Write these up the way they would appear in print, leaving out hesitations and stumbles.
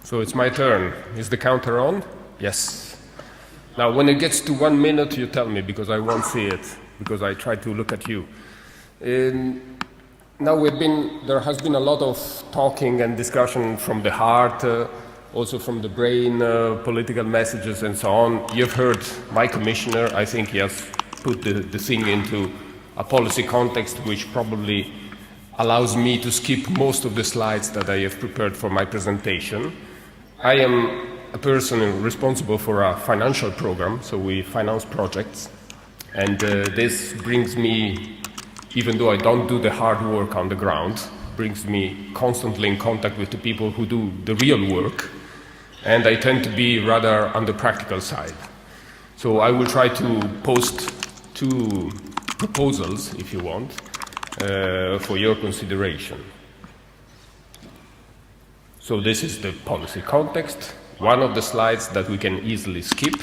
So it's my turn. Is the counter on? Yes. Now, when it gets to 1 minute, you tell me, because I won't see it, because I try to look at you. Now there has been a lot of talking and discussion from the heart, also from the brain, political messages and so on. You've heard my commissioner. I think he has put the thing into a policy context which probably allows me to skip most of the slides that I have prepared for my presentation. I am a person responsible for a financial program, so we finance projects, and this brings me, even though I don't do the hard work on the ground, brings me constantly in contact with the people who do the real work, and I tend to be rather on the practical side. So I will try to post 2 proposals, if you want, for your consideration. So this is the policy context. One of the slides that we can easily skip.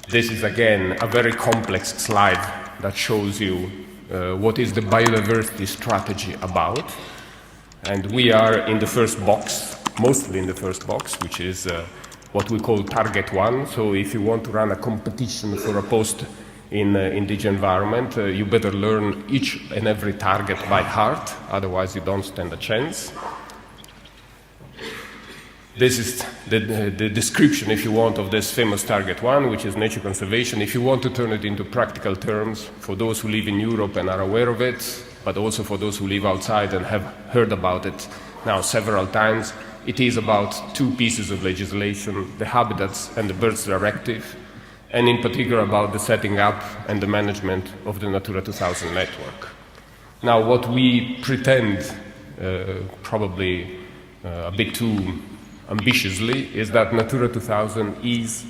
This is again a very complex slide that shows you what is the biodiversity strategy about. And we are in the first box, mostly in the first box, which is what we call target 1. So if you want to run a competition for a post in DG Environment, you better learn each and every target by heart, otherwise you don't stand a chance. This is the description, if you want, of this famous target 1, which is nature conservation. If you want to turn it into practical terms, for those who live in Europe and are aware of it, but also for those who live outside and have heard about it now several times, it is about 2 pieces of legislation, the Habitats and the Birds Directive, and in particular about the setting up and the management of the Natura 2000 network. Now, what we pretend, probably a bit too ambitiously, is that Natura 2000 is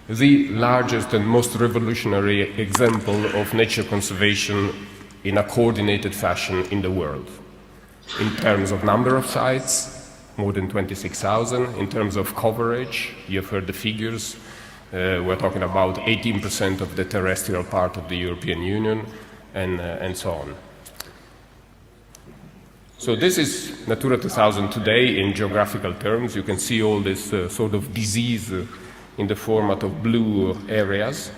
the largest and most revolutionary example of nature conservation in a coordinated fashion in the world. In terms of number of sites, more than 26,000. In terms of coverage, you've heard the figures. We're talking about 18% of the terrestrial part of the European Union, and so on. So this is Natura 2000 today in geographical terms. You can see all this sort of disease in the format of blue areas.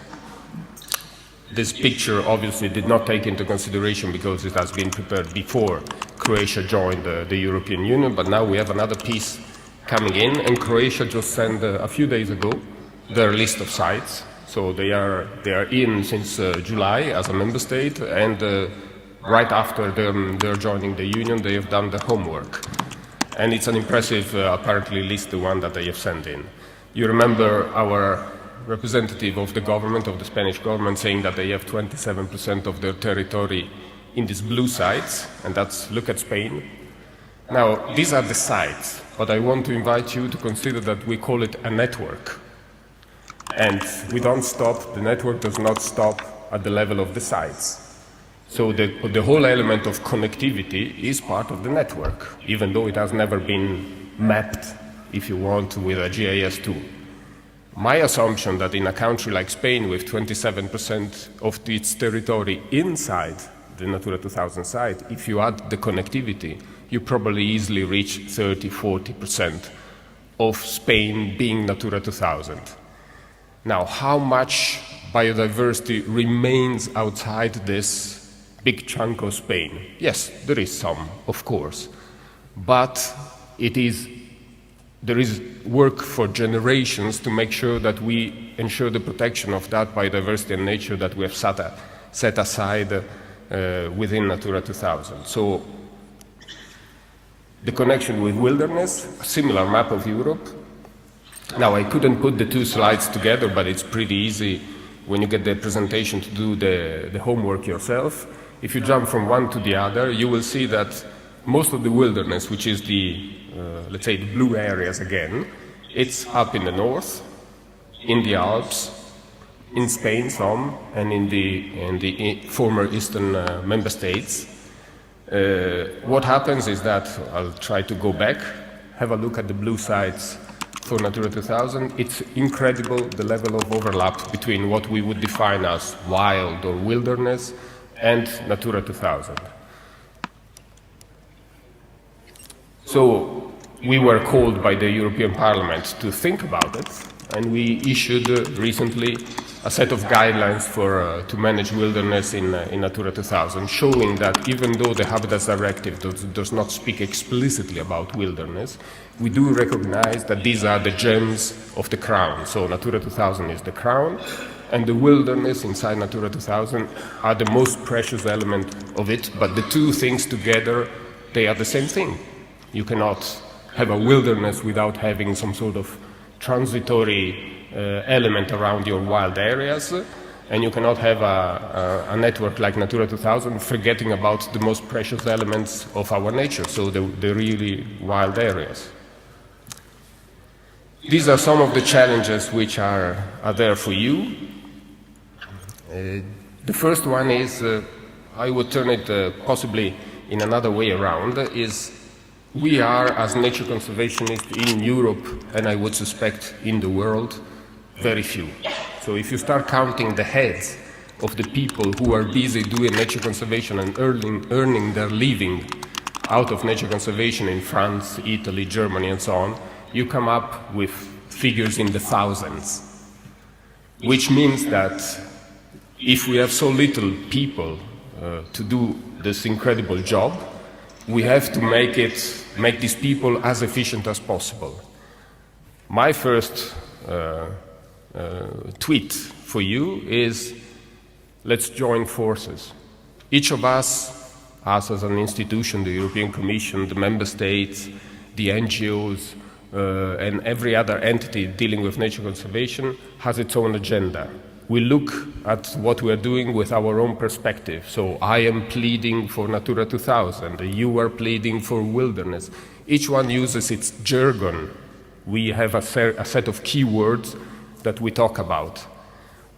This picture obviously did not take into consideration because it has been prepared before Croatia joined the European Union, but now we have another piece coming in, and Croatia just sent a few days ago their list of sites. So they are in since July as a member state, and right after they're joining the Union, they have done the homework. And it's an impressive, apparently, list, the one that they have sent in. You remember our representative of the government, of the Spanish government, saying that they have 27% of their territory in these blue sites, and look at Spain. Now, these are the sites, but I want to invite you to consider that we call it a network. And we don't stop, the network does not stop at the level of the sites. So the whole element of connectivity is part of the network, even though it has never been mapped, if you want, with a GIS tool. My assumption that in a country like Spain, with 27% of its territory inside the Natura 2000 site, if you add the connectivity, you probably easily reach 30–40% of Spain being Natura 2000. Now, how much biodiversity remains outside this big chunk of Spain? Yes, there is some, of course, but there is work for generations to make sure that we ensure the protection of that biodiversity and nature that we have set aside within Natura 2000. So the connection with wilderness, a similar map of Europe. Now, I couldn't put the 2 slides together, but it's pretty easy when you get the presentation to do the homework yourself. If you jump from one to the other, you will see that most of the wilderness, which is let's say, the blue areas again, it's up in the north, in the Alps, in Spain some, and in the former eastern member states. What happens is that, I'll try to go back, have a look at the blue sites for Natura 2000. It's incredible the level of overlap between what we would define as wild or wilderness and Natura 2000. So we were called by the European Parliament to think about it, and we issued recently a set of guidelines to manage wilderness in Natura 2000, showing that even though the Habitats Directive does not speak explicitly about wilderness, we do recognize that these are the gems of the crown. So Natura 2000 is the crown, and the wilderness inside Natura 2000 are the most precious element of it, but the two things together, they are the same thing. You cannot have a wilderness without having some sort of transitory element around your wild areas, and you cannot have a network like Natura 2000 forgetting about the most precious elements of our nature, so the really wild areas. These are some of the challenges which are there for you. The first one is, I would turn it possibly in another way around, is we are, as nature conservationists in Europe, and I would suspect in the world, very few. So if you start counting the heads of the people who are busy doing nature conservation and earning their living out of nature conservation in France, Italy, Germany, and so on, you come up with figures in the thousands, which means that if we have so little people to do this incredible job, we have to make these people as efficient as possible. My first tweet for you is, let's join forces. Each of us as an institution, the European Commission, the member states, the NGOs, and every other entity dealing with nature conservation has its own agenda. We look at what we are doing with our own perspective. So I am pleading for Natura 2000, you are pleading for wilderness. Each one uses its jargon. We have a set of keywords that we talk about.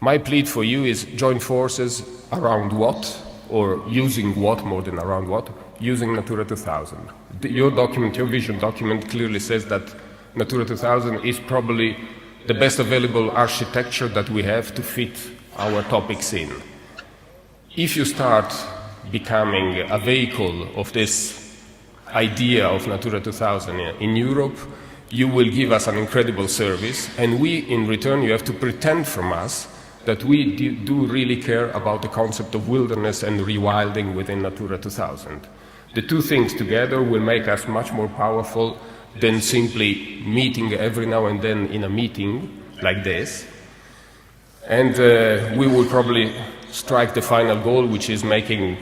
My plea for you is join forces around what, or using what more than around what, using Natura 2000. Your document, your vision document clearly says that Natura 2000 is probably the best available architecture that we have to fit our topics in. If you start becoming a vehicle of this idea of Natura 2000 in Europe, you will give us an incredible service, and we, in return, you have to pretend from us that we do really care about the concept of wilderness and rewilding within Natura 2000. The two things together will make us much more powerful than simply meeting every now and then in a meeting like this. And we will probably strike the final goal, which is making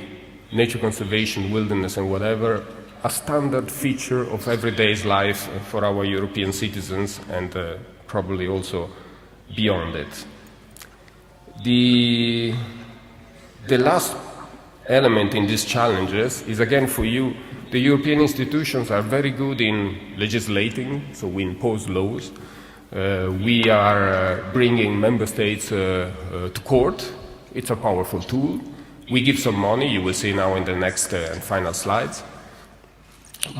nature conservation, wilderness and whatever, a standard feature of everyday's life for our European citizens, and probably also beyond it. The last element in these challenges is, again, for you. The European institutions are very good in legislating, so we impose laws. We are bringing member states to court. It's a powerful tool. We give some money, you will see now in the next and final slides.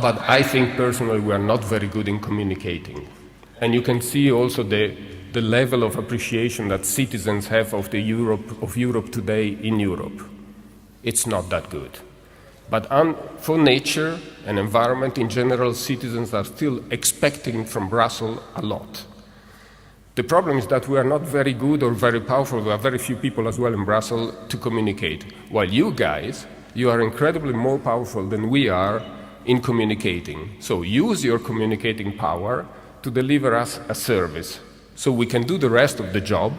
But I think personally we are not very good in communicating. And you can see also the level of appreciation that citizens have of Europe today in Europe. It's not that good. But for nature and environment in general, citizens are still expecting from Brussels a lot. The problem is that we are not very good or very powerful. We have very few people as well in Brussels to communicate. While you guys, you are incredibly more powerful than we are in communicating. So use your communicating power to deliver us a service, so we can do the rest of the job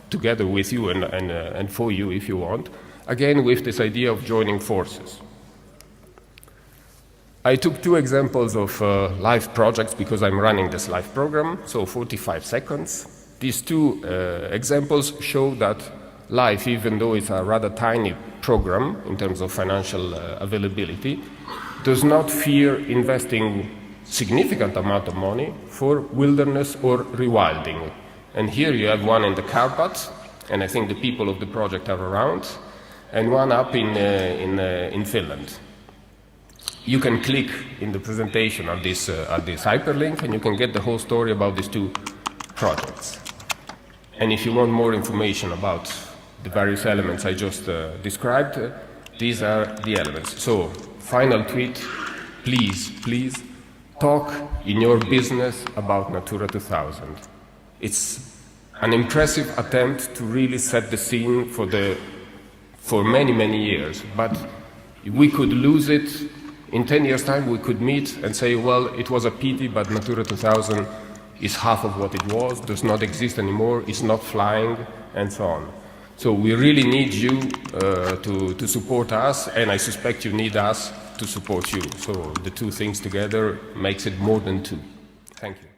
together with you and for you if you want, again with this idea of joining forces. I took two examples of live projects because I'm running this live program, so 45 seconds. These two examples show that LIFE, even though it's a rather tiny program in terms of financial availability, does not fear investing significant amount of money for wilderness or rewilding. And here you have one in the Carpats, and I think the people of the project are around, and one up in Finland. You can click in the presentation at this hyperlink, and you can get the whole story about these two projects. And if you want more information about the various elements I just described, these are the elements. So, final tweet, please talk in your business about Natura 2000. It's an impressive attempt to really set the scene for many, many years. But we could lose it. In 10 years' time, we could meet and say, well, it was a pity, but Natura 2000 is half of what it was, does not exist anymore, is not flying, and so on. So we really need you to support us, and I suspect you need us to support you. So the two things together makes it more than two. Thank you.